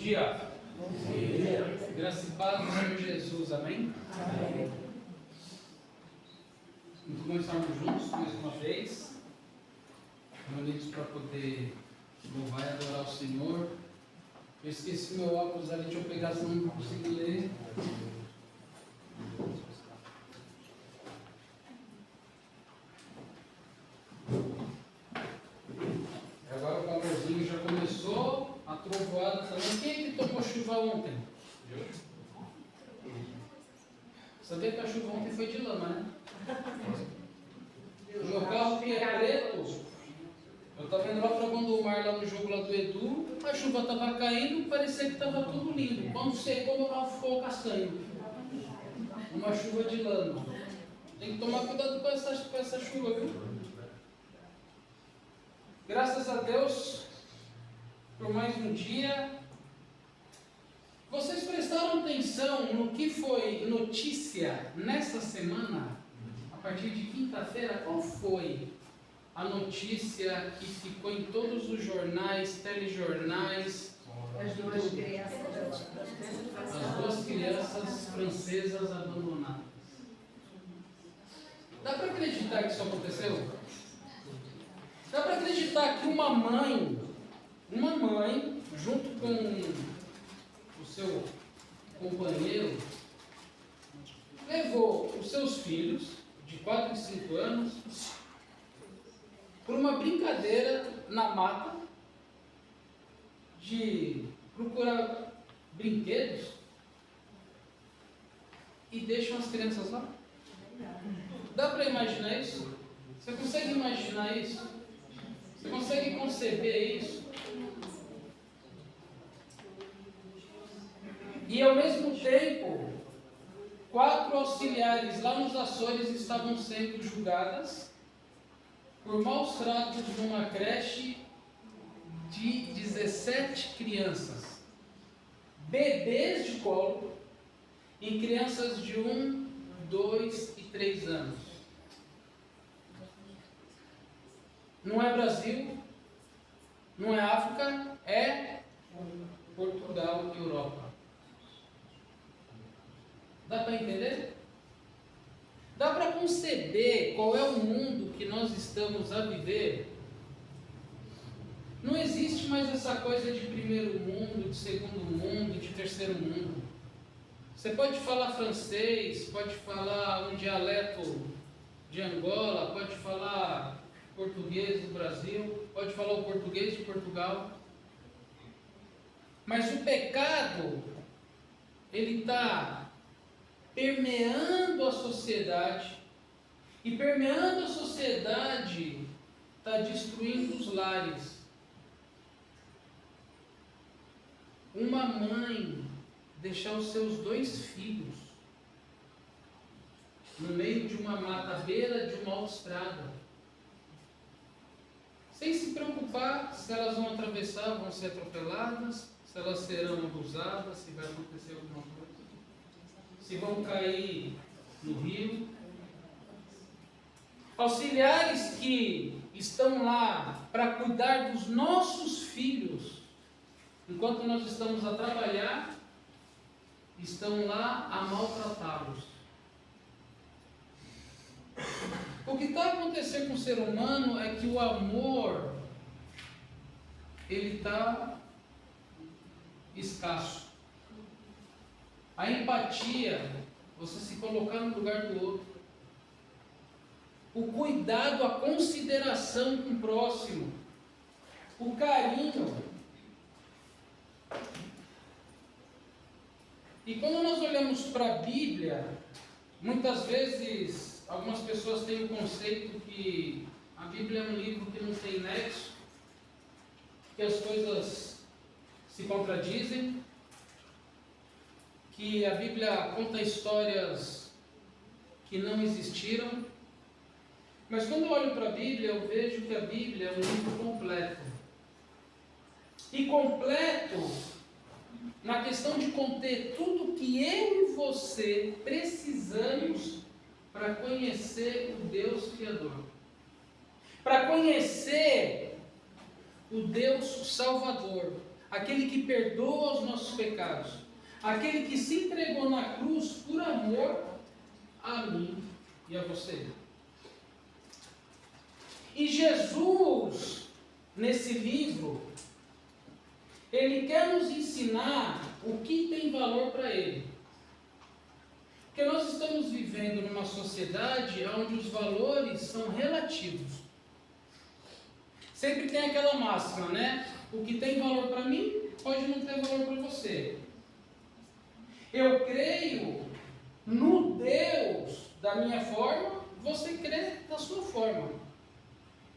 dia. Bom dia. Graça e paz do Senhor Jesus, amém? Amém. Muito bom estarmos juntos mais uma vez, reunidos para poder louvar e adorar o Senhor. Eu esqueci meu óculos ali, deixa eu pegar, senão não consigo ler. Agora o calorzinho já começou, a trovoada também. Quem é que tomou chuva ontem? Sabia que a chuva ontem foi de lama, né? O meu carro que é preto, eu estava indo lá para Gondomar, lá no jogo lá do Edu, a chuva estava caindo, parecia que estava tudo lindo. Quando secou, meu carro ficou castanho. Uma chuva de lama. Tem que tomar cuidado com essa chuva, viu? Graças a Deus por mais um dia. Vocês prestaram atenção no que foi notícia nessa semana? A partir de quinta-feira, qual foi a notícia que ficou em todos os jornais, telejornais? As duas crianças. As duas crianças francesas abandonadas. Dá para acreditar que isso aconteceu? Dá para acreditar que uma mãe, junto com o seu companheiro, levou os seus filhos, de 4 e 5 anos, por uma brincadeira na mata, de procurar brinquedos, e deixam as crianças lá? Dá para imaginar isso? Você consegue imaginar isso? Você consegue conceber isso? E ao mesmo tempo, 4 auxiliares lá nos Açores estavam sendo julgadas por maus tratos numa creche de 17 crianças, bebês de colo, e crianças de 1, 2 e 3 anos. Não é Brasil, não é África, é Portugal e Europa. Dá para entender? Dá para conceber qual é o mundo que nós estamos a viver? Não existe mais essa coisa de primeiro mundo, de segundo mundo, de terceiro mundo. Você pode falar francês, pode falar um dialeto de Angola, pode falar português do Brasil, pode falar o português de Portugal. Mas o pecado, ele está permeando a sociedade, e permeando a sociedade está destruindo os lares. Uma mãe deixar os seus 2 filhos no meio de uma mata, à beira de uma autoestrada, sem se preocupar se elas vão atravessar, vão ser atropeladas, se elas serão abusadas, se vai acontecer alguma coisa, se vão cair no rio. Auxiliares que estão lá para cuidar dos nossos filhos, enquanto nós estamos a trabalhar, estão lá a maltratá-los. O que está acontecendo com o ser humano é que o amor, ele está escasso. A empatia, você se colocar no lugar do outro. O cuidado, a consideração com o próximo. O carinho. E quando nós olhamos para a Bíblia, muitas vezes algumas pessoas têm o conceito que a Bíblia é um livro que não tem nexo, que as coisas se contradizem, que a Bíblia conta histórias que não existiram. Mas quando eu olho para a Bíblia, eu vejo que a Bíblia é um livro completo. E completo na questão de conter tudo que eu e você precisamos para conhecer o Deus Criador, para conhecer o Deus Salvador, aquele que perdoa os pecados. Aquele que se entregou na cruz por amor a mim e a você. E Jesus, nesse livro, ele quer nos ensinar o que tem valor para ele. Porque nós estamos vivendo numa sociedade onde os valores são relativos. Sempre tem aquela máxima, né? O que tem valor para mim, pode não ter valor para você. Eu creio no Deus da minha forma, você crê da sua forma.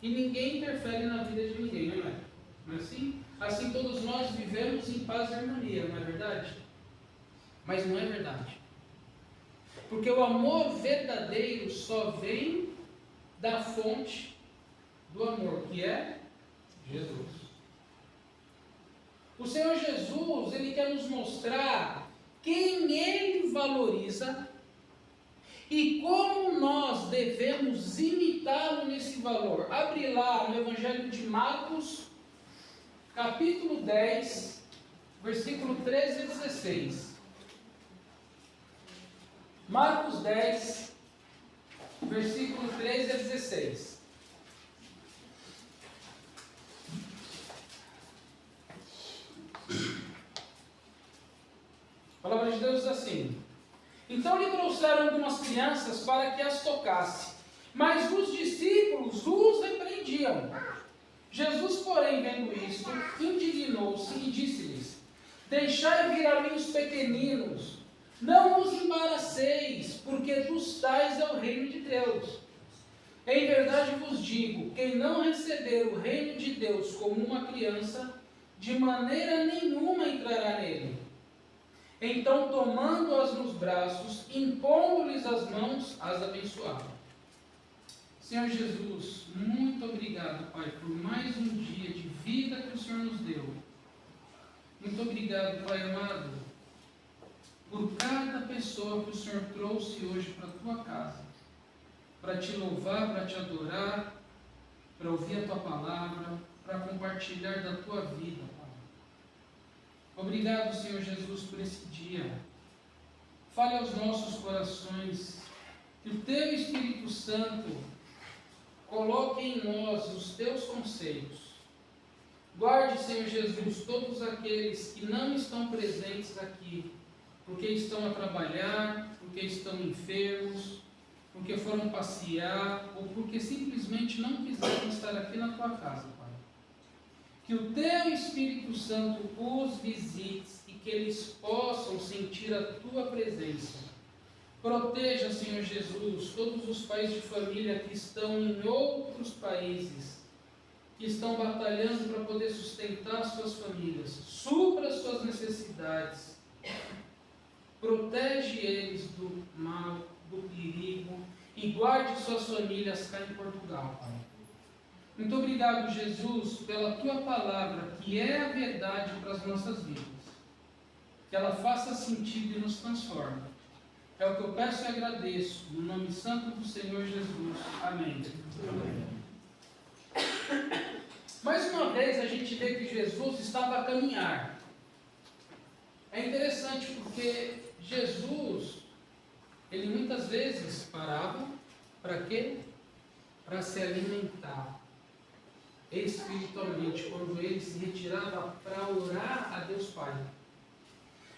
E ninguém interfere na vida de ninguém, não é? Não é assim? Assim todos nós vivemos em paz e harmonia, não é verdade? Mas não é verdade. Porque o amor verdadeiro só vem da fonte do amor, que é Jesus. O Senhor Jesus, Ele quer nos mostrar quem Ele valoriza e como nós devemos imitá-lo nesse valor. Abre lá no Evangelho de Marcos, capítulo 10, versículo 13 e 16. Marcos 10, versículo 13 a 16. A palavra de Deus diz assim: então lhe trouxeram algumas crianças para que as tocasse, mas os discípulos os repreendiam. Jesus, porém, vendo isto, indignou-se e disse-lhes: deixai vir a mim os pequeninos, não os embaraceis, porque dos tais é o reino de Deus. Em verdade vos digo, quem não receber o reino de Deus como uma criança, de maneira nenhuma entrará nele. Então, tomando-as nos braços, impondo-lhes as mãos, as abençoava. Senhor Jesus, muito obrigado, Pai, por mais um dia de vida que o Senhor nos deu. Muito obrigado, Pai amado, por cada pessoa que o Senhor trouxe hoje para a tua casa, para te louvar, para te adorar, para ouvir a tua palavra, para compartilhar da tua vida, Pai. Obrigado, Senhor Jesus, por esse dia. Fale aos nossos corações, que o teu Espírito Santo coloque em nós os teus conceitos. Guarde, Senhor Jesus, todos aqueles que não estão presentes aqui, porque estão a trabalhar, porque estão enfermos, porque foram passear, ou porque simplesmente não quiseram estar aqui na tua casa, Pai. Que o teu Espírito Santo os visite e que eles possam sentir a tua presença. Proteja, Senhor Jesus, todos os pais de família que estão em outros países, que estão batalhando para poder sustentar suas famílias. Supra as suas necessidades. Protege eles do mal, do perigo e guarde suas famílias cá em Portugal, Pai. Muito obrigado, Jesus, pela tua palavra, que é a verdade para as nossas vidas. Que ela faça sentido e nos transforme. É o que eu peço e agradeço, no nome santo do Senhor Jesus. Amém. Amém. Mais uma vez a gente vê que Jesus estava a caminhar. É interessante porque Jesus, ele muitas vezes parava, para quê? Para se alimentar espiritualmente, quando ele se retirava para orar a Deus Pai.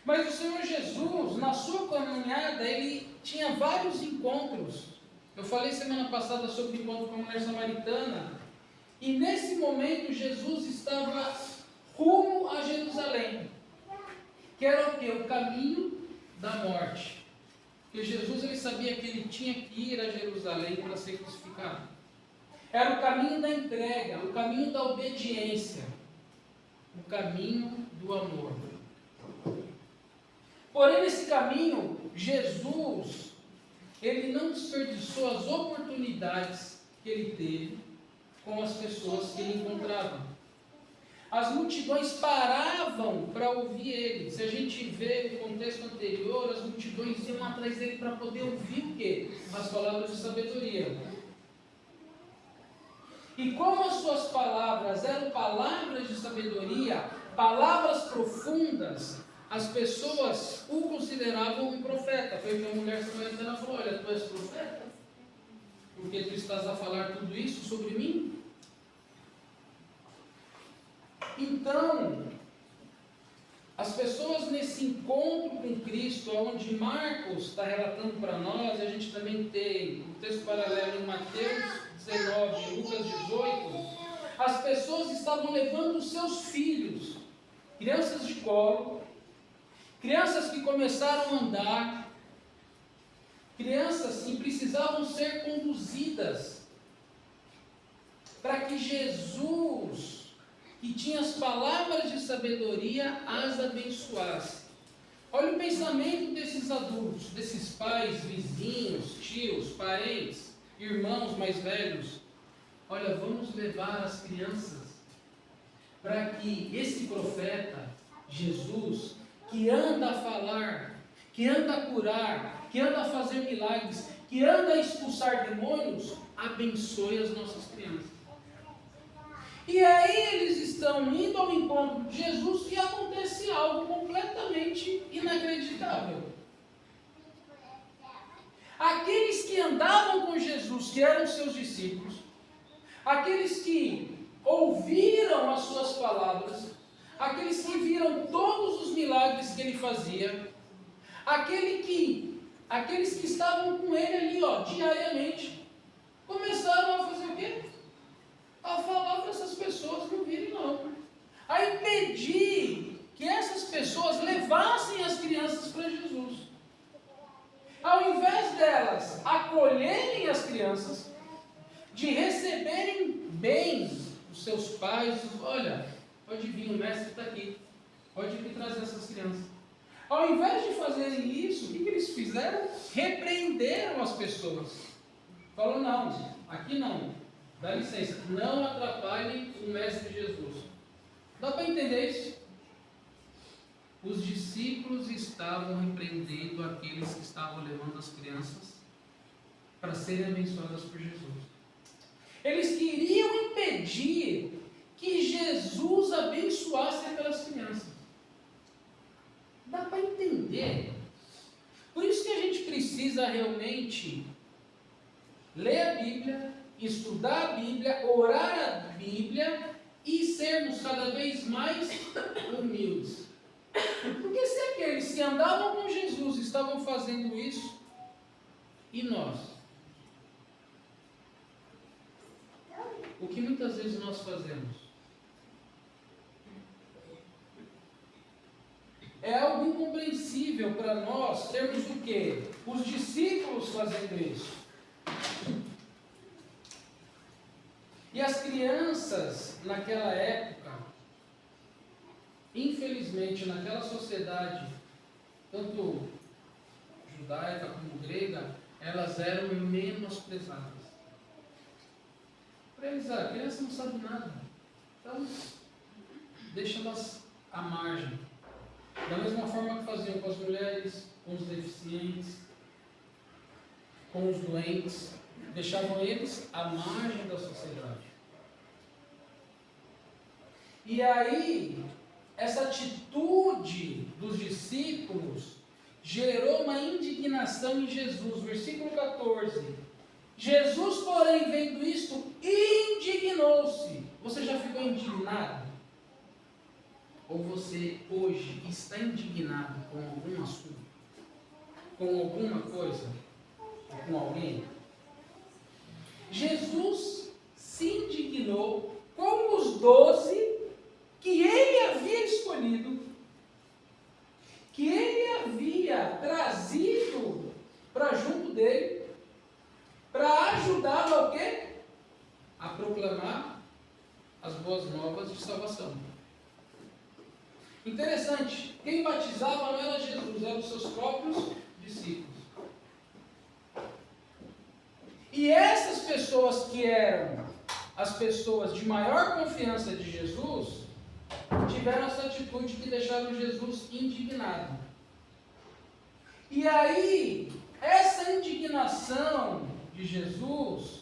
Mas o Senhor Jesus, na sua caminhada, ele tinha vários encontros. Eu falei semana passada sobre o encontro com a mulher samaritana, e nesse momento Jesus estava rumo a Jerusalém, que era o quê? O caminho da morte. Porque Jesus, ele sabia que ele tinha que ir a Jerusalém para ser crucificado. Era o caminho da entrega, o caminho da obediência, o caminho do amor. Porém, nesse caminho, Jesus, ele não desperdiçou as oportunidades que ele teve com as pessoas que ele encontrava. As multidões paravam para ouvir ele. Se a gente vê o contexto anterior, as multidões iam atrás dele para poder ouvir o quê? As palavras de sabedoria. E como as suas palavras eram palavras de sabedoria, palavras profundas, as pessoas o consideravam um profeta. Foi que a mulher samaritana falou: olha, tu és profeta? Porque tu estás a falar tudo isso sobre mim? Então, as pessoas nesse encontro com Cristo, onde Marcos está relatando para nós, a gente também tem um texto paralelo em Mateus 19, Lucas 18, as pessoas estavam levando os seus filhos, crianças de colo, crianças que começaram a andar, crianças que precisavam ser conduzidas para que Jesus, que tinha as palavras de sabedoria, as abençoasse. Olha o pensamento desses adultos, desses pais, vizinhos, tios, parentes, irmãos mais velhos. Olha, vamos levar as crianças para que esse profeta, Jesus, que anda a falar, que anda a curar, que anda a fazer milagres, que anda a expulsar demônios, abençoe as nossas crianças. E aí eles estão indo ao encontro de Jesus e acontece algo completamente inacreditável. Aqueles que andavam com Jesus, que eram seus discípulos, aqueles que ouviram as suas palavras, aqueles que viram todos os milagres que ele fazia, aqueles que estavam com ele ali, diariamente, começaram a fazer o quê? A falar para essas pessoas não virem não, a impedir que essas pessoas levassem as crianças para Jesus. Ao invés delas acolherem as crianças, de receberem bem os seus pais, olha, pode vir, o mestre está aqui, pode vir trazer essas crianças. Ao invés de fazerem isso, o que eles fizeram? Repreenderam as pessoas. Falaram: não, aqui não. Dá licença, não atrapalhem o Mestre Jesus. Dá para entender isso? Os discípulos estavam repreendendo aqueles que estavam levando as crianças para serem abençoadas por Jesus. Eles queriam impedir que Jesus abençoasse aquelas crianças. Dá para entender? Por isso que a gente precisa realmente ler a Bíblia, estudar a Bíblia, orar a Bíblia e sermos cada vez mais humildes. Porque se aqueles que andavam com Jesus estavam fazendo isso, e nós? O que muitas vezes nós fazemos? É algo incompreensível para nós termos o quê? Os discípulos fazendo isso. E as crianças naquela época, infelizmente naquela sociedade, tanto judaica como grega, elas eram menosprezadas. Para eles, a criança não sabe nada, então deixa elas à margem. Da mesma forma que faziam com as mulheres, com os deficientes, com os doentes, deixavam eles à margem da sociedade. E aí, essa atitude dos discípulos gerou uma indignação em Jesus. Versículo 14. Jesus, porém, vendo isto, indignou-se. Você já ficou indignado? Ou você hoje está indignado com algum assunto? Com alguma coisa? Ou com alguém? Jesus se indignou com os 12 que ele havia escolhido, que ele havia trazido para junto dele, para ajudá-lo a quê? A proclamar as boas novas de salvação. Interessante, quem batizava não era Jesus, eram os seus próprios discípulos. E essas pessoas que eram as pessoas de maior confiança de Jesus, tiveram essa atitude que deixaram Jesus indignado. E aí, essa indignação de Jesus,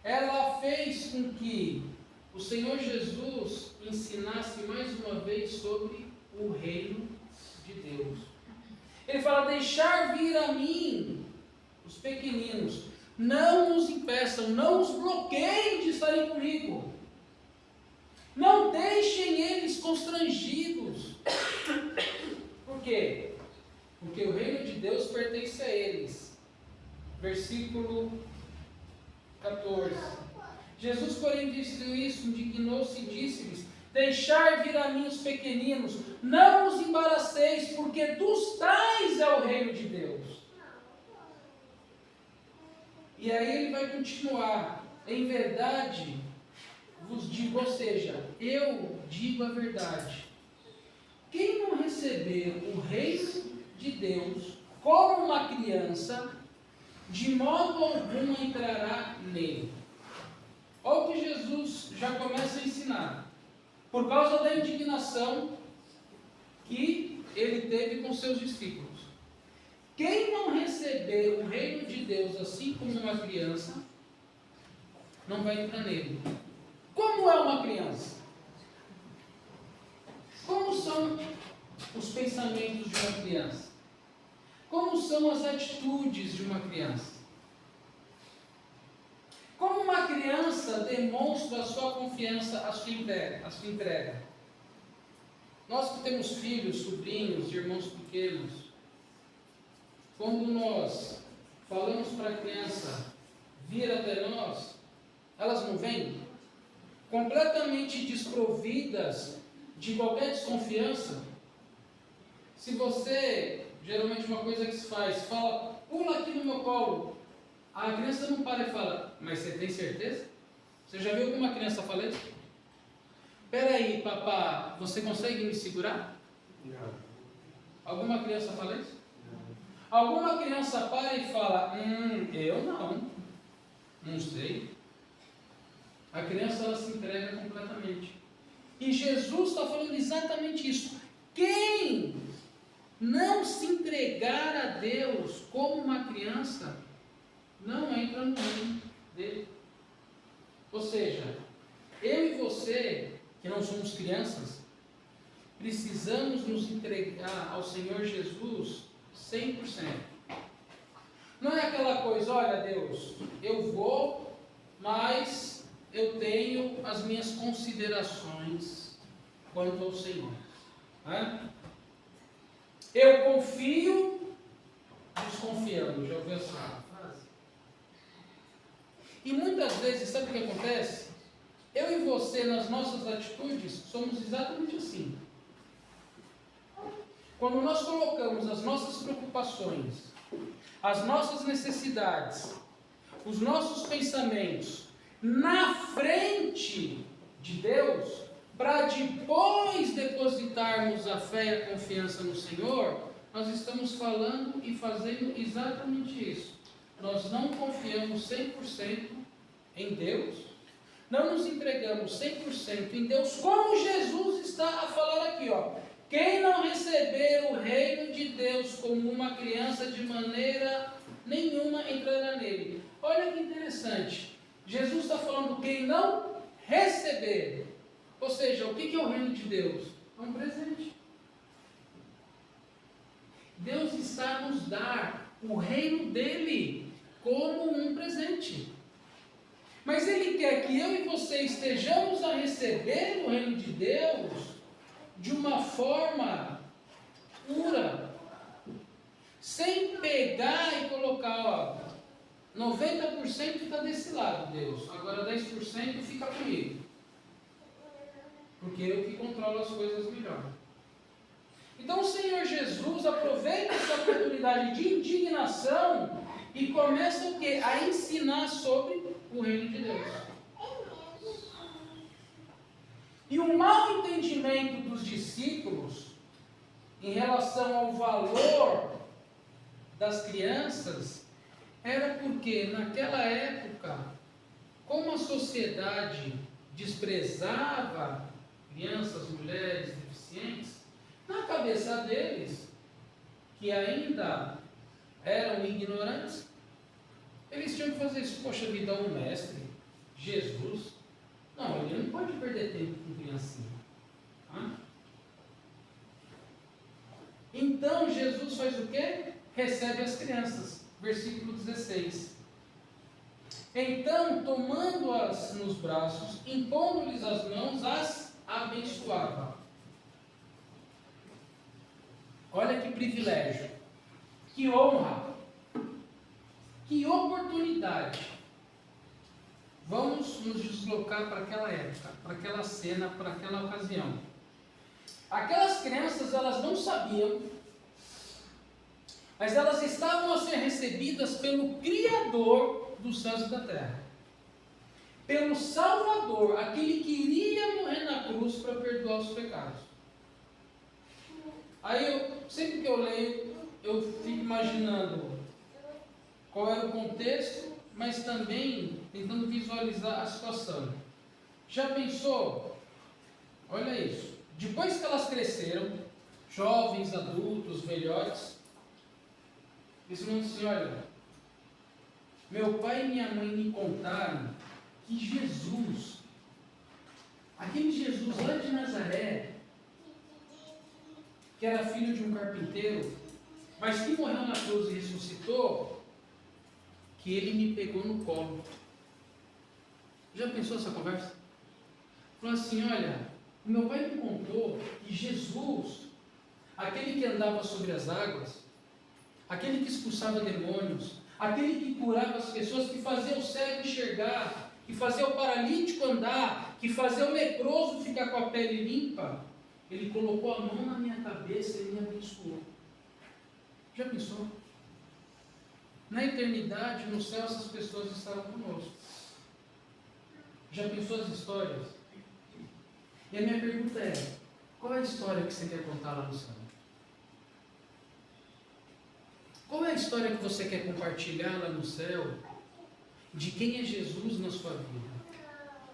ela fez com que o Senhor Jesus ensinasse mais uma vez sobre o reino deixar vir a mim os pequeninos, não os impeçam, não os bloqueiem de estarem comigo. Não deixem eles constrangidos. Por quê? Porque o reino de Deus pertence a eles. Versículo 14. Jesus, porém, disse isso, indignou-se e disse-lhes: deixai vir a mim os pequeninos, não os embaraceis, porque dos tais é o reino de Deus. E aí ele vai continuar: em verdade vos digo, ou seja, eu digo a verdade. Quem não receber o reino de Deus como uma criança, de modo algum entrará nele. Olha o que Jesus já começa a ensinar. Por causa da indignação que ele teve com seus discípulos. Quem não receber o reino de Deus assim como uma criança, não vai entrar nele. Como é uma criança? Como são os pensamentos de uma criança? Como são as atitudes de uma criança? Como uma criança demonstra a sua confiança, a sua entrega? Nós que temos filhos, sobrinhos, irmãos pequenos, quando nós falamos para a criança vir até nós, elas não vêm? Completamente desprovidas de qualquer desconfiança. Se você, geralmente uma coisa que se faz, fala, pula aqui no meu colo, a criança não para e fala, mas você tem certeza? Você já viu alguma criança falar isso? Espera aí, papá, você consegue me segurar? Não. Alguma criança fala isso? Não. Alguma criança para e fala, eu não sei. A criança, ela se entrega completamente. E Jesus está falando exatamente isso. Quem não se entregar a Deus como uma criança, não entra no reino dele. Ou seja, eu e você, que não somos crianças, precisamos nos entregar ao Senhor Jesus 100%. Não é aquela coisa, olha Deus, eu vou, mas eu tenho as minhas considerações quanto ao Senhor. Eu confio desconfiando. Já ouviu essa frase? E muitas vezes, sabe o que acontece? Eu e você, nas nossas atitudes, somos exatamente assim. Quando nós colocamos as nossas preocupações, as nossas necessidades, os nossos pensamentos na frente de Deus, para depois depositarmos a fé e a confiança no Senhor, nós estamos falando e fazendo exatamente isso. Nós não confiamos 100% em Deus, não nos entregamos 100% em Deus, como Jesus está a falar aqui, ó. Quem não receber o reino de Deus como uma criança, de maneira nenhuma entrará nele. Olha que interessante. Jesus está falando quem não receber. Ou seja, o que é o reino de Deus? É um presente. Deus está a nos dar o reino dele como um presente. Mas Ele quer que eu e você estejamos a receber o reino de Deus de uma forma pura, sem pegar e colocar, ó, 90% está desse lado, Deus, agora 10% fica comigo, porque eu que controlo as coisas melhor. Então o Senhor Jesus aproveita essa oportunidade de indignação e começa o quê? A ensinar sobre o reino de Deus. E o mau entendimento dos discípulos em relação ao valor das crianças era porque naquela época, como a sociedade desprezava crianças, mulheres deficientes, na cabeça deles, que ainda eram ignorantes, eles tinham que fazer isso. Poxa vida, um mestre, Jesus, não, ele não pode perder tempo com criancinha. Então Jesus faz o quê? recebe as crianças. Versículo 16. Então, tomando-as nos braços, impondo-lhes as mãos, as abençoava. Olha que privilégio, que honra, que oportunidade. Vamos nos deslocar para aquela época, para aquela cena, para aquela ocasião. Aquelas crianças, elas não sabiam, mas elas estavam a ser recebidas pelo Criador dos céus e da terra, pelo Salvador, aquele que iria morrer na cruz para perdoar os pecados. Aí, sempre que eu leio, eu fico imaginando qual era o contexto, mas também tentando visualizar a situação. Já pensou? Olha isso. Depois que elas cresceram, jovens, adultos, velhotes, eles vão dizer, olha, meu pai e minha mãe me contaram que Jesus, aquele Jesus lá de Nazaré, que era filho de um carpinteiro, mas que morreu na cruz e ressuscitou, que ele me pegou no colo. Já pensou essa conversa? Falou assim, olha, o meu pai me contou que Jesus, aquele que andava sobre as águas, aquele que expulsava demônios, aquele que curava as pessoas, que fazia o cego enxergar, que fazia o paralítico andar, que fazia o leproso ficar com a pele limpa, ele colocou a mão na minha cabeça e me abençoou. Já pensou? Na eternidade, no céu, essas pessoas estarão conosco. Já pensou as histórias? E a minha pergunta é, qual é a história que você quer contar lá no céu? Qual é a história que você quer compartilhar lá no céu? De quem é Jesus na sua vida?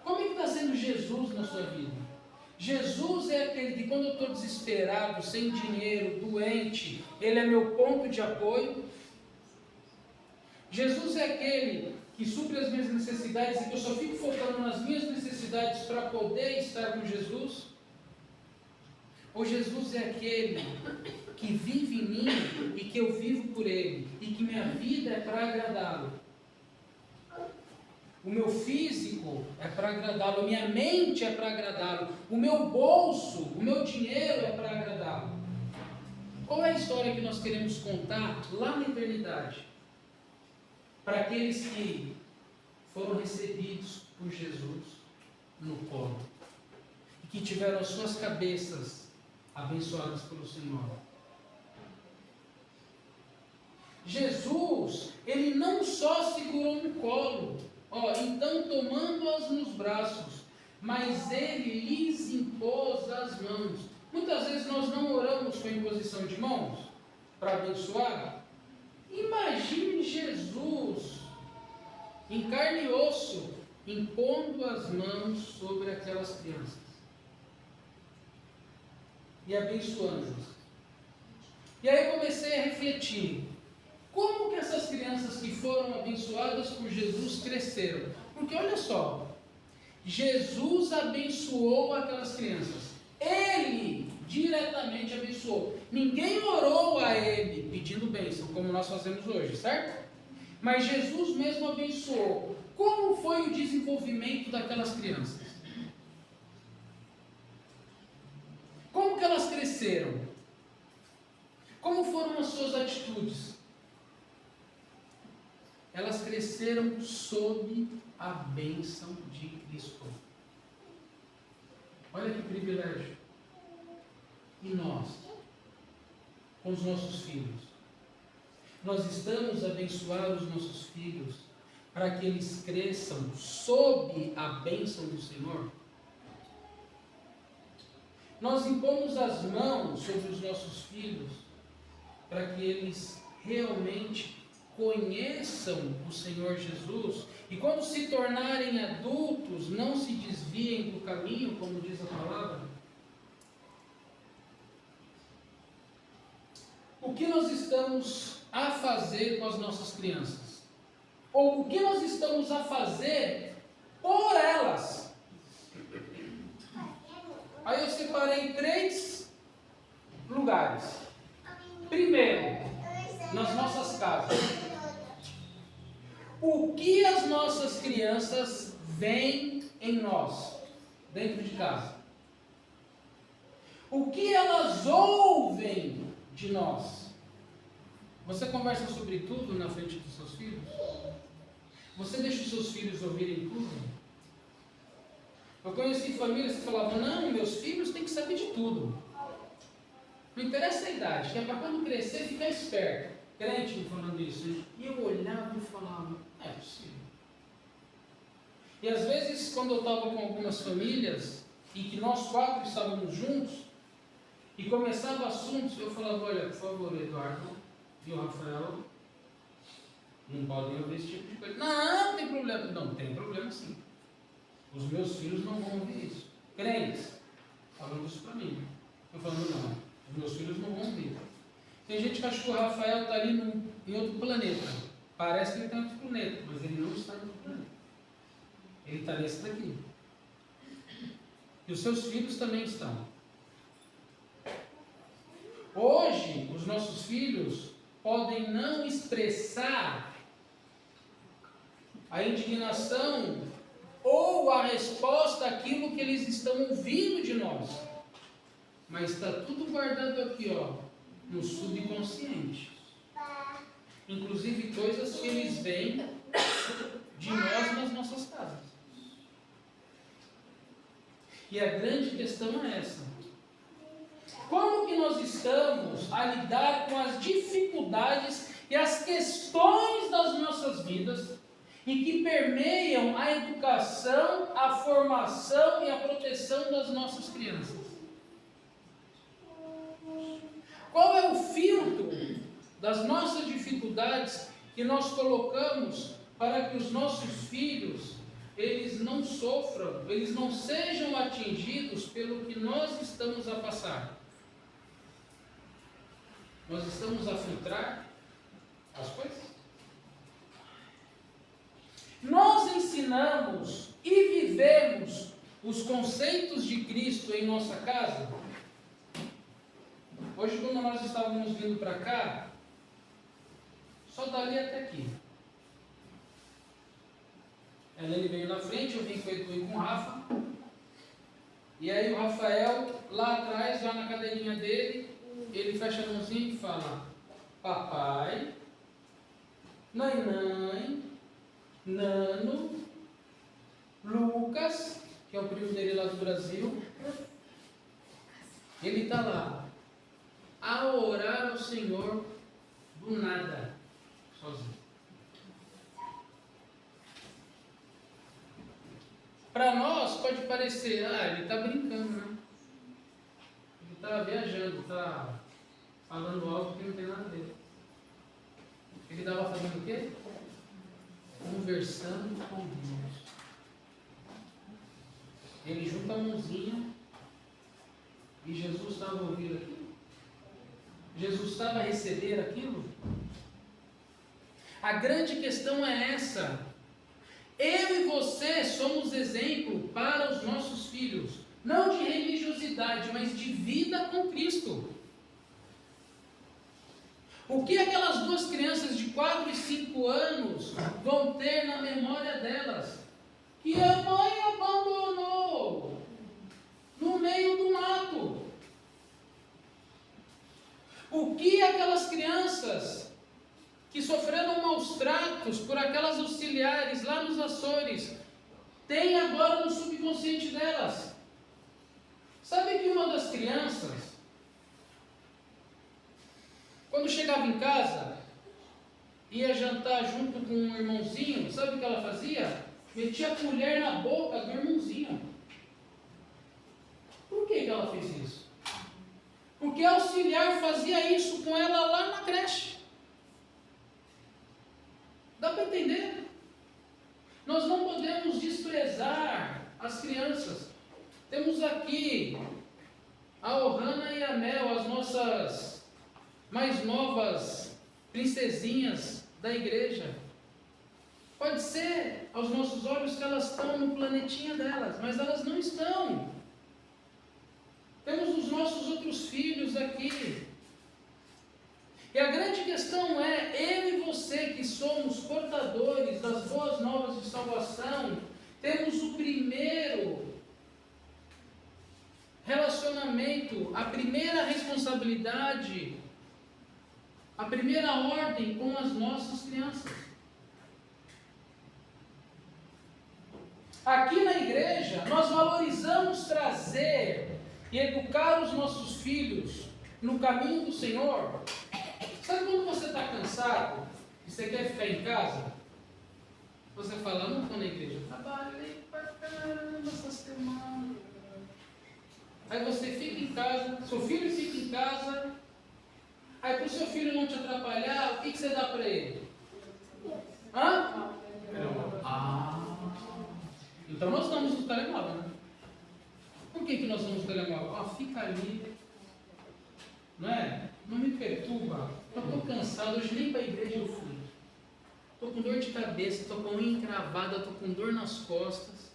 Como é que está sendo Jesus na sua vida? Jesus é aquele que quando eu estou desesperado, sem dinheiro, doente, Ele é meu ponto de apoio. Jesus é aquele que supre as minhas necessidades e que eu só fico focando nas minhas necessidades para poder estar com Jesus? Ou Jesus é aquele que vive em mim e que eu vivo por Ele e que minha vida é para agradá-lo? O meu físico é para agradá-lo, a minha mente é para agradá-lo, o meu bolso, o meu dinheiro é para agradá-lo. Qual é a história que nós queremos contar lá na eternidade? Para aqueles que foram recebidos por Jesus no colo e que tiveram as suas cabeças abençoadas pelo Senhor. Jesus, Ele não só segurou no colo, então tomando-as nos braços, mas Ele lhes impôs as mãos. Muitas vezes nós não oramos com a imposição de mãos para abençoar. Imagine Jesus, em carne e osso, impondo as mãos sobre aquelas crianças e abençoando-as. E aí eu comecei a refletir, como que essas crianças que foram abençoadas por Jesus cresceram? Porque olha só, Jesus abençoou aquelas crianças, Ele diretamente abençoou. Ninguém orou a Ele pedindo bênção, como nós fazemos hoje, certo? Mas Jesus mesmo abençoou. Como foi o desenvolvimento daquelas crianças? Como que elas cresceram? Como foram as suas atitudes? Elas cresceram sob a bênção de Cristo. Olha que privilégio. E nós, com os nossos filhos, nós estamos a abençoar os nossos filhos para que eles cresçam sob a bênção do Senhor? Nós impomos as mãos sobre os nossos filhos para que eles realmente conheçam o Senhor Jesus e quando se tornarem adultos não se desviem do caminho, como diz a palavra. O que nós estamos a fazer com as nossas crianças? Ou o que nós estamos a fazer por elas? Aí eu separei 3 lugares. Primeiro, nas nossas casas. O que as nossas crianças veem em nós, dentro de casa? O que elas ouvem de nós? Você conversa sobre tudo na frente dos seus filhos? Você deixa os seus filhos ouvirem tudo? Eu conheci famílias que falavam, não, meus filhos têm que saber de tudo. Não interessa a idade, que é para quando crescer ficar esperto. Crente me falando isso. E eu olhava e falava, não é possível. E às vezes, quando eu estava com algumas famílias, e que nós 4 estávamos juntos, e começava assuntos, eu falava, olha, por favor, o Eduardo e o Rafael não podem ouvir esse tipo de coisa. Não tem problema. Não, tem problema sim. Os meus filhos não vão ouvir isso. Crentes, falando isso para mim. Eu falando, não, os meus filhos não vão ouvir. Tem gente que acha que o Rafael está ali em outro planeta. Parece que ele está em outro planeta, mas ele não está em outro planeta. Ele está nesse daqui. E os seus filhos também estão. Hoje, os nossos filhos podem não expressar a indignação ou a resposta àquilo que eles estão ouvindo de nós. Mas está tudo guardado aqui, ó, no subconsciente. Inclusive coisas que eles veem de nós nas nossas casas. E a grande questão é essa. Como que nós estamos a lidar com as dificuldades e as questões das nossas vidas e que permeiam a educação, a formação e a proteção das nossas crianças? Qual é o filtro das nossas dificuldades que nós colocamos para que os nossos filhos, eles não sofram, eles não sejam atingidos pelo que nós estamos a passar? Nós estamos a filtrar as coisas? Nós ensinamos e vivemos os conceitos de Cristo em nossa casa? Hoje, quando nós estávamos vindo para cá, só dali até aqui. A Helene veio na frente, eu vim com o Edu e com o Rafa. E aí o Rafael, lá atrás, já na cadeirinha dele, ele fecha a mãozinha e fala, papai, nanãe, nano, Lucas, que é o primo dele lá do Brasil. Ele está lá, a orar ao Senhor do nada, sozinho. Para nós pode parecer, ele está brincando, né? Ele está viajando, está falando algo que não tem nada a ver. Ele estava fazendo o quê? Conversando com Deus. Ele junta a mãozinha e Jesus estava ouvindo aquilo. Jesus estava a receber aquilo. A grande questão é essa. Eu e você somos exemplo para os nossos filhos, não de religiosidade, mas de vida com Cristo. O que aquelas duas crianças de 4 e 5 anos vão ter na memória delas? Que a mãe abandonou no meio do mato. O que aquelas crianças que sofreram maus tratos por aquelas auxiliares lá nos Açores têm agora no subconsciente delas? Sabe que uma das crianças, quando chegava em casa, ia jantar junto com um irmãozinho, sabe o que ela fazia? Metia a colher na boca do irmãozinho. Por que ela fez isso? Porque a auxiliar fazia isso com ela lá na creche. Dá para entender? Nós não podemos desprezar as crianças. Temos aqui a Ohana e a Mel, as nossas mais novas princesinhas da igreja. Pode ser aos nossos olhos que elas estão no planetinha delas, mas elas não estão. Temos os nossos outros filhos aqui. E a grande questão boas novas de salvação, temos o primeiro relacionamento, a primeira responsabilidade, a primeira ordem com as nossas crianças. Aqui na igreja, nós valorizamos trazer e educar os nossos filhos no caminho do Senhor. Sabe quando você está cansado e você quer ficar em casa? Você fala, não estou na igreja, trabalhei pra caramba essa semana. Aí você fica em casa, seu filho fica em casa, aí para o seu filho não te atrapalhar, o que você dá para ele? Hã? Então nós damos no telemóvel, né? Por que nós damos no telemóvel? Fica ali, não é? Não me perturba, eu estou cansado, hoje nem para a igreja eu fui. Estou com dor de cabeça, estou com a unha encravada, estou com dor nas costas.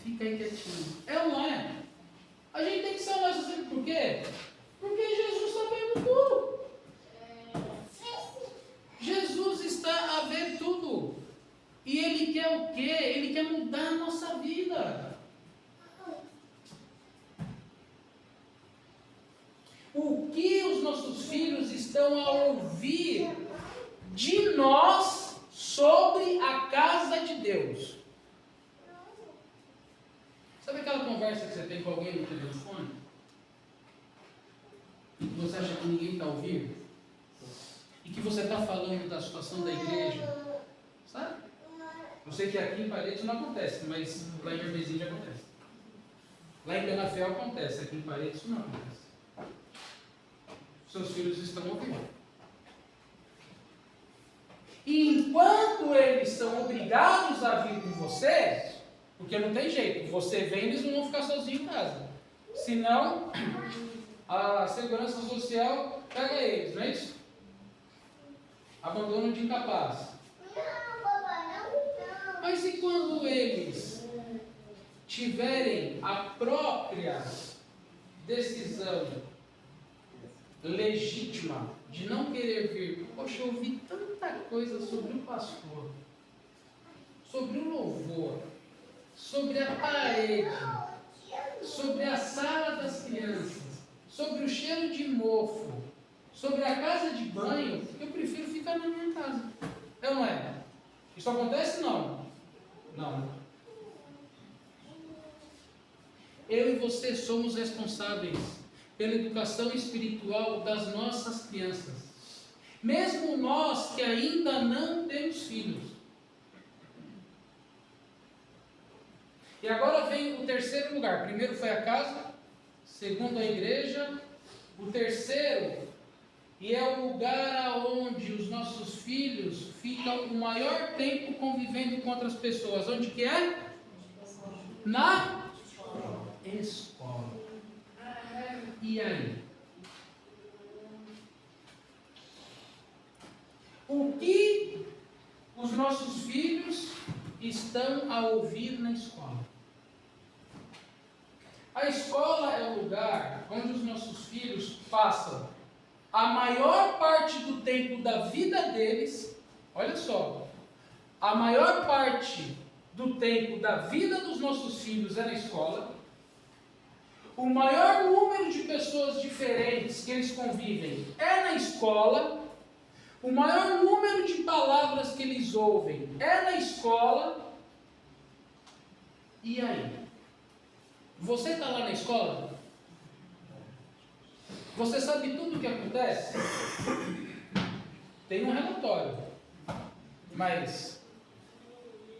Fica aí quietinho. É ou não é? A gente tem que ser honesto assim, por quê? Porque Jesus está vendo tudo. Jesus está a ver tudo. E Ele quer o quê? Ele quer mudar a nossa vida. O que os nossos filhos estão a ouvir de nós sobre a casa de Deus? Sabe aquela conversa que você tem com alguém no telefone? E que você acha que ninguém está ouvindo? E que você está falando da situação da igreja? Sabe? Eu sei que aqui em Paredes não acontece, mas lá em Hermesinho já acontece. Lá em Penafiel acontece, aqui em Paredes não acontece. Seus filhos estão ouvindo. E enquanto eles são obrigados a vir com você, porque não tem jeito, você vem e eles não vão ficar sozinhos em casa. Senão, a segurança social pega eles, não é isso? Abandono de incapaz. Mas e quando eles tiverem a própria decisão legítima de não querer vir? Poxa, eu ouvi tanta coisa sobre o pastor, sobre o louvor, sobre a parede, sobre a sala das crianças, sobre o cheiro de mofo, sobre a casa de banho, eu prefiro ficar na minha casa. É ou não é? Isso acontece? Não. Não. Eu e você somos responsáveis pela educação espiritual das nossas crianças. Mesmo nós que ainda não temos filhos. E agora vem o terceiro lugar. Primeiro foi a casa, segundo a igreja, o terceiro, e é o lugar onde os nossos filhos ficam o maior tempo convivendo com outras pessoas. Onde que é? Na escola. E aí? O que os nossos filhos estão a ouvir na escola? A escola é o lugar onde os nossos filhos passam a maior parte do tempo da vida deles. Olha só, a maior parte do tempo da vida dos nossos filhos é na escola. O maior número de pessoas diferentes que eles convivem é na escola. O maior número de palavras que eles ouvem é na escola. E aí? Você está lá na escola? Você sabe tudo o que acontece? Tem um relatório. Mas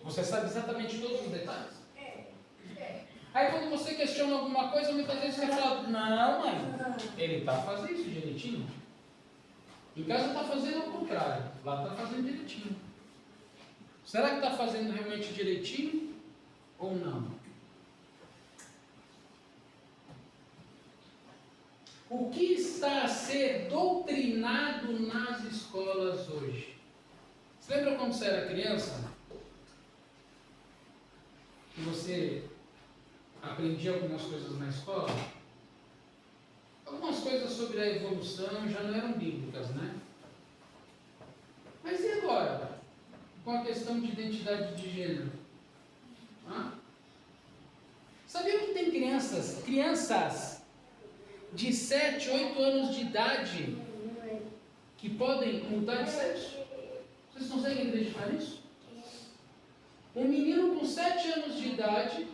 você sabe exatamente todos os detalhes? Aí quando você questiona alguma coisa, muitas vezes você fala, não, mãe, ele está fazendo isso direitinho. Em casa está fazendo ao contrário, lá está fazendo direitinho. Será que está fazendo realmente direitinho ou não? O que está a ser doutrinado nas escolas hoje? Você lembra quando você era criança? Que você aprendia algumas coisas na escola? Algumas coisas sobre a evolução já não eram bíblicas, né? Mas e agora? com a questão de identidade de gênero? Sabiam que tem crianças de 7, 8 anos de idade que podem mudar de sexo? Vocês conseguem identificar isso? Um menino com 7 anos de idade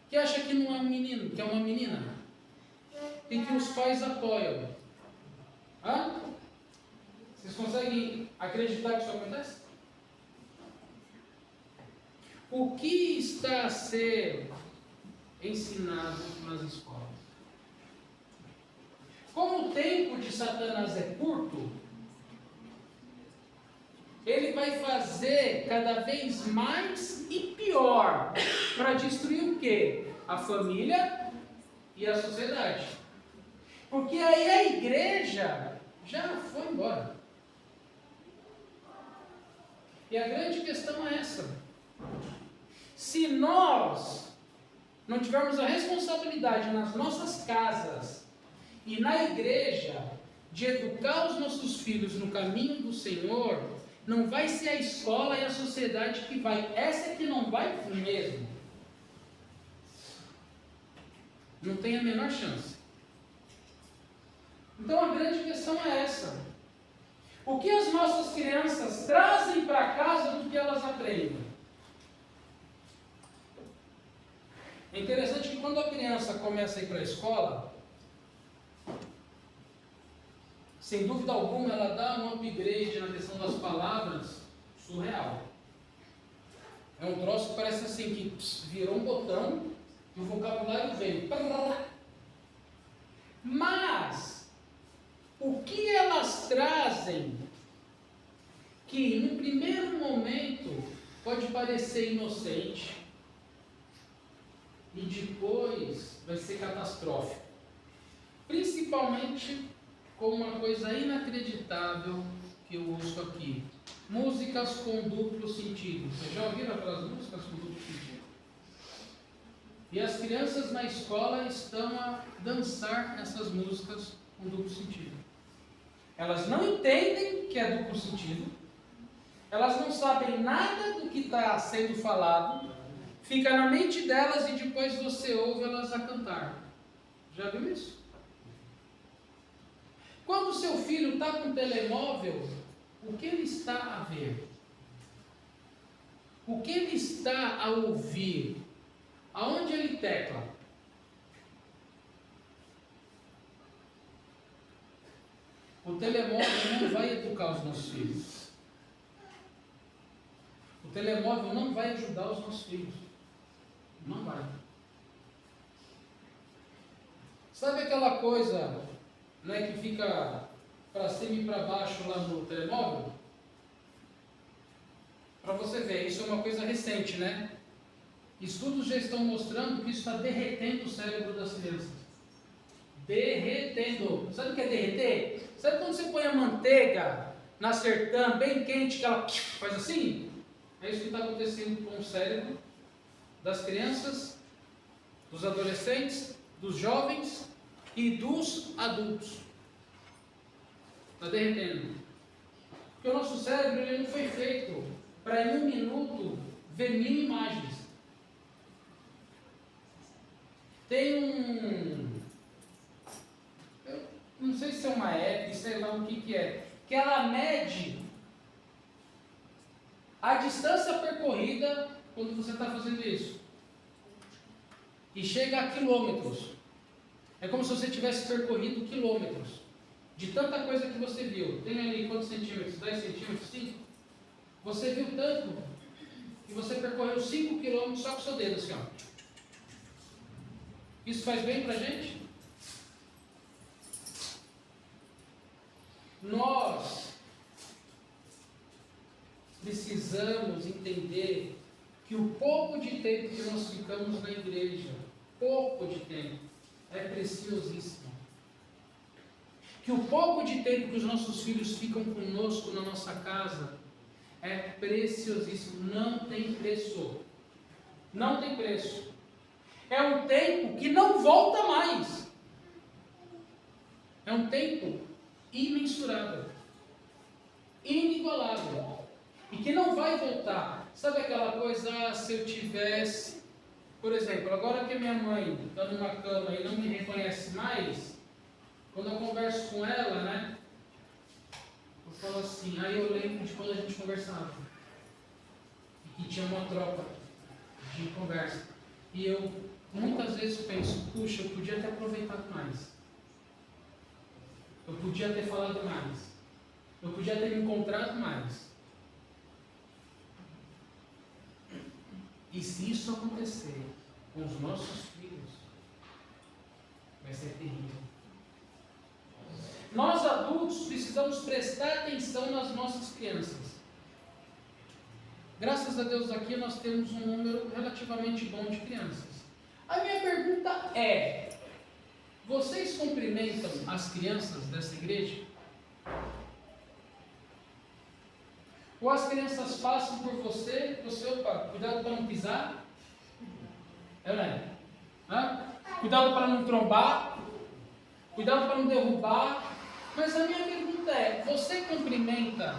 que acha que não é um menino, que é uma menina, e que os pais apoiam. Vocês conseguem acreditar que isso acontece? O que está a ser ensinado nas escolas? Como o tempo de Satanás é curto, ele vai fazer cada vez mais e pior para destruir o quê? A família e a sociedade. Porque aí a igreja já foi embora. E a grande questão é essa. Se nós não tivermos a responsabilidade nas nossas casas e na igreja de educar os nossos filhos no caminho do Senhor, não vai ser a escola e a sociedade que vai. Essa é que não vai mesmo. Não tem a menor chance. Então a grande questão é essa. O que as nossas crianças trazem para casa do que elas aprendem? É interessante que quando a criança começa a ir para a escola, sem dúvida alguma ela dá um upgrade na questão das palavras surreal. É um troço que parece assim, que virou um botão e o vocabulário veio. Mas, o que elas trazem que no primeiro momento pode parecer inocente e depois vai ser catastrófico, principalmente com uma coisa inacreditável que eu uso aqui: músicas com duplo sentido. Vocês já ouviram aquelas músicas com duplo sentido? E as crianças na escola estão a dançar essas músicas com duplo sentido. Elas não entendem que é duplo sentido, elas não sabem nada do que está sendo falado, fica na mente delas e depois você ouve elas a cantar. Já viu isso? Quando o seu filho está com o telemóvel, o que ele está a ver? O que ele está a ouvir? Aonde ele tecla? O telemóvel não vai educar os nossos filhos. O telemóvel não vai ajudar os nossos filhos. Não vai. Sabe aquela coisa, né, que fica para cima e para baixo lá no telemóvel? Para você ver, isso é uma coisa recente, né? Estudos já estão mostrando que isso está derretendo o cérebro das crianças. Derretendo. Sabe o que é derreter? Sabe quando você põe a manteiga na sertã bem quente, que ela faz assim? É isso que está acontecendo com o cérebro das crianças, dos adolescentes, dos jovens e dos adultos. Está derretendo. Porque o nosso cérebro ele não foi feito para em 1 minuto ver 1000 imagens. Tem eu não sei se é uma app, sei lá o que é, que ela mede a distância percorrida quando você está fazendo isso. E chega a quilômetros. É como se você tivesse percorrido quilômetros. De tanta coisa que você viu. Tem ali quantos centímetros? 10 centímetros? 5? Você viu tanto que você percorreu 5 quilômetros só com o seu dedo assim, ó. Isso faz bem pra gente? Nós precisamos entender que o pouco de tempo que nós ficamos na igreja, pouco de tempo, é preciosíssimo. Que o pouco de tempo que os nossos filhos ficam conosco na nossa casa é preciosíssimo. Não tem preço. Não tem preço. É um tempo que não volta mais. É um tempo imensurável, inigualável, e e que não vai voltar. Sabe aquela coisa, se eu tivesse, por exemplo, agora que a minha mãe está numa cama e não me reconhece mais, quando eu converso com ela, né, eu falo assim, aí eu lembro de quando a gente conversava, e que tinha uma troca de conversa, e eu muitas vezes penso, puxa, eu podia ter aproveitado mais, eu podia ter falado mais, eu podia ter me encontrado mais. E se isso acontecer com os nossos filhos, vai ser terrível. Nós adultos precisamos prestar atenção nas nossas crianças. Graças a Deus aqui nós temos um número relativamente bom de crianças. A minha pergunta é: vocês cumprimentam as crianças dessa igreja? Ou as crianças passam por você, opa, cuidado para não pisar? Cuidado para não trombar? Cuidado para não derrubar? Mas a minha pergunta é, você cumprimenta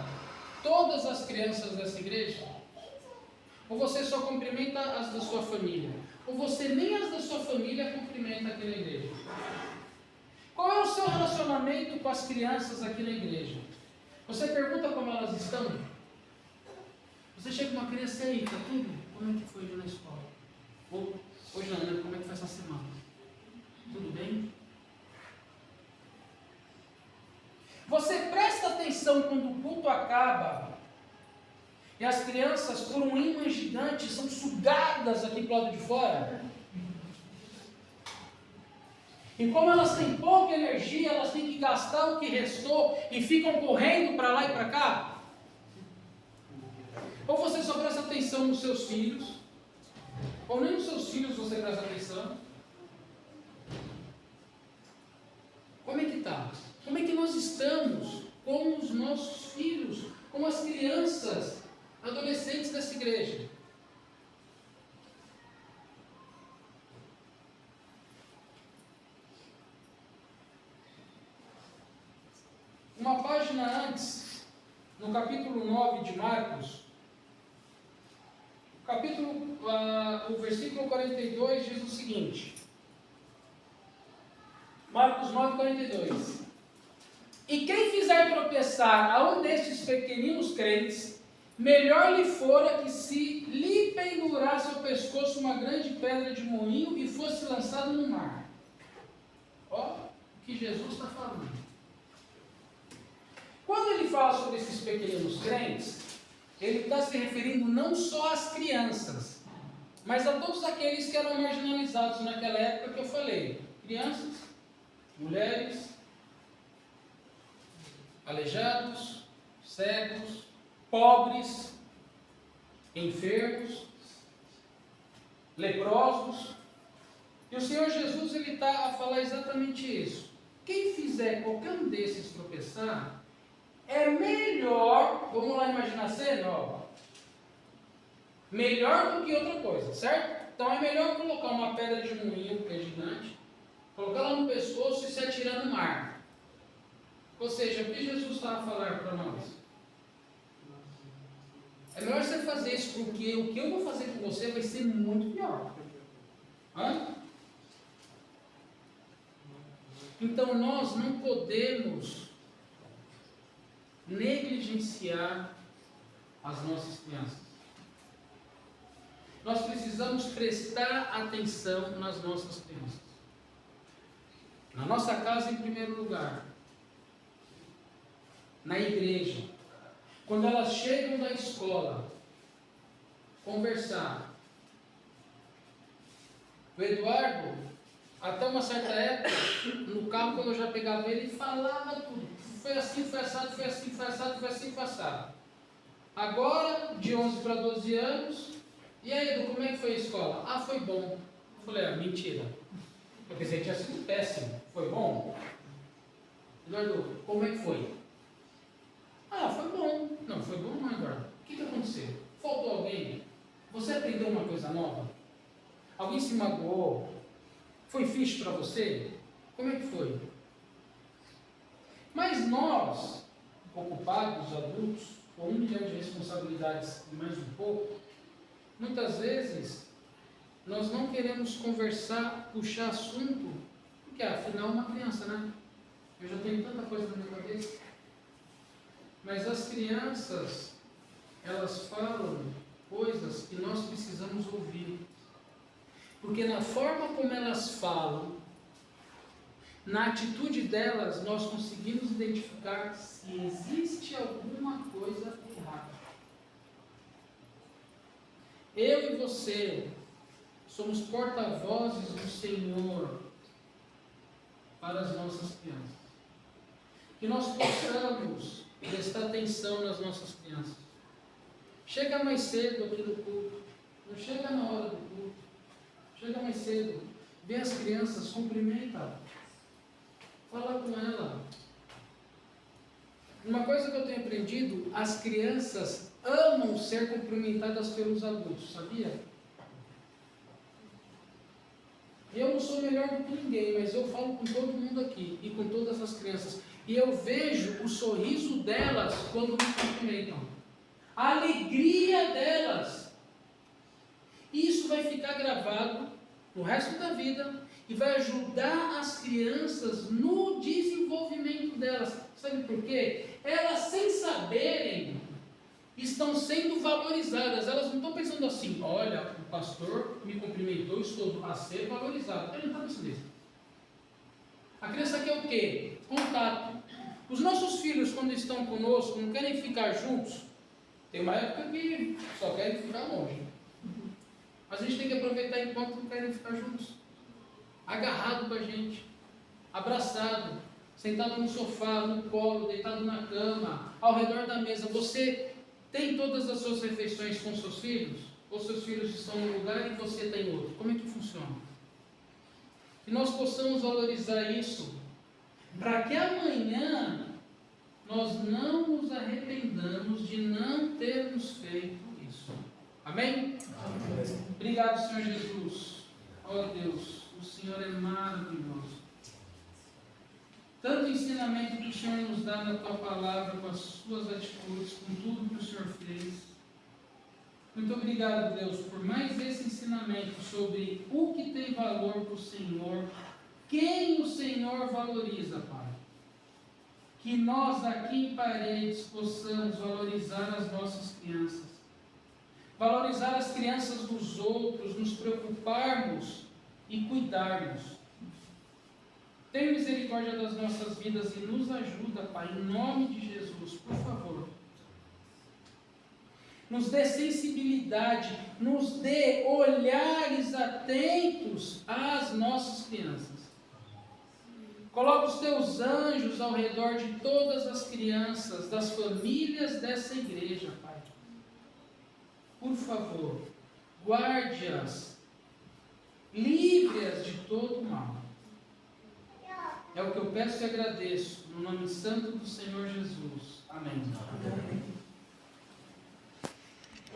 todas as crianças dessa igreja? Ou você só cumprimenta as da sua família? Ou você nem as da sua família cumprimenta aqui na igreja? Qual é o seu relacionamento com as crianças aqui na igreja? Você pergunta como elas estão? Você chega com uma criança aí, tá tudo? Como é que foi hoje na escola? Ou, hoje não, né? Como é que foi essa semana? Tudo bem? Você presta atenção quando o culto acaba e as crianças, por um imã gigante, são sugadas aqui para o lado de fora? E como elas têm pouca energia, elas têm que gastar o que restou e ficam correndo para lá e para cá? Ou você só presta atenção nos seus filhos, ou nem nos seus filhos você presta atenção? Como é que está? Como é que nós estamos com os nossos filhos, com as crianças, adolescentes dessa igreja? Uma página antes, no capítulo 9 de Marcos, o versículo 42 diz o seguinte, Marcos 9, 42. E quem fizer tropeçar a um destes pequeninos crentes, melhor lhe fora que se lhe pendurasse ao pescoço uma grande pedra de moinho e fosse lançado no mar. Ó, o que Jesus está falando. Quando ele fala sobre esses pequeninos crentes, ele está se referindo não só às crianças, mas a todos aqueles que eram marginalizados naquela época que eu falei. Crianças, mulheres, aleijados, cegos, pobres, enfermos, leprosos. E o Senhor Jesus ele está a falar exatamente isso. Quem fizer qualquer um desses tropeçar, é melhor, vamos lá imaginar a cena, ó, melhor do que outra coisa, certo? Então é melhor colocar uma pedra de moinho, que é gigante, colocar lá no pescoço e se atirar no mar. Ou seja, o que Jesus está a falar para nós? É melhor você fazer isso, porque o que eu vou fazer com você vai ser muito pior. Então nós não podemos negligenciar as nossas crianças. Nós precisamos prestar atenção nas nossas crianças. Na nossa casa, em primeiro lugar. Na igreja. Quando elas chegam da escola, conversar. O Eduardo, até uma certa época, no carro, quando eu já pegava ele, ele falava tudo. Foi assim, foi assado, foi assim, foi assado, foi assim, foi assado. Agora, de 11 para 12 anos, e aí, Edu, como é que foi a escola? Ah, foi bom. Eu falei, mentira. Eu pensei que tinha sido péssimo. Foi bom? Eduardo, como é que foi? Ah, foi bom. Não, foi bom não, Eduardo. O que aconteceu? Faltou alguém? Você aprendeu uma coisa nova? Alguém se magoou? Foi fixe para você? Como é que foi? Mas nós, ocupados, adultos, ou 1 milhão de responsabilidades e mais um pouco, muitas vezes nós não queremos conversar, puxar assunto, porque afinal é uma criança, né? Eu já tenho tanta coisa na minha cabeça. Mas as crianças, elas falam coisas que nós precisamos ouvir. Porque na forma como elas falam, na atitude delas, nós conseguimos identificar se existe alguma coisa errada. Eu e você somos porta-vozes do Senhor para as nossas crianças. Que nós possamos prestar atenção nas nossas crianças. Chega mais cedo aqui no culto. Não chega na hora do culto. Chega mais cedo. Vê as crianças, cumprimenta. Fala com ela. Uma coisa que eu tenho aprendido, as crianças amam ser cumprimentadas pelos adultos, sabia? Eu não sou melhor do que ninguém, mas eu falo com todo mundo aqui e com todas as crianças. E eu vejo o sorriso delas quando me cumprimentam. A alegria delas. Isso vai ficar gravado no resto da vida e vai ajudar as crianças no desenvolvimento delas. Sabe por quê? Elas, sem saberem, estão sendo valorizadas. Elas não estão pensando assim: olha, o pastor me cumprimentou, estou a ser valorizado. Ele não está pensando isso. A criança quer o quê? Contato. Os nossos filhos, quando estão conosco, não querem ficar juntos. Tem uma época que só querem ficar longe. Mas a gente tem que aproveitar enquanto não querem ficar juntos. Agarrado com a gente, abraçado, sentado no sofá, no colo, deitado na cama, ao redor da mesa. Você tem todas as suas refeições com seus filhos? Ou seus filhos estão em um lugar e você está em outro? Como é que funciona? Que nós possamos valorizar isso, para que amanhã nós não nos arrependamos de não termos feito isso. Amém? Amém. Obrigado, Senhor Jesus. Ó Deus, o Senhor é maravilhoso. Tanto ensinamento que o Senhor nos dá na Tua palavra, com as Suas atitudes, com tudo que o Senhor fez. Muito obrigado, Deus, por mais esse ensinamento sobre o que tem valor para o Senhor, quem o Senhor valoriza, Pai. Que nós aqui em Paredes possamos valorizar as nossas crianças, valorizar as crianças dos outros, nos preocuparmos e cuidarmos. Tenha misericórdia das nossas vidas e nos ajuda, Pai, em nome de Jesus, por favor. Nos dê sensibilidade, nos dê olhares atentos às nossas crianças. Coloca os teus anjos ao redor de todas as crianças, das famílias dessa igreja, Pai. Por favor, guarde-as, livre-as de todo o mal. É o que eu peço e agradeço, no nome santo do Senhor Jesus. Amém. Amém.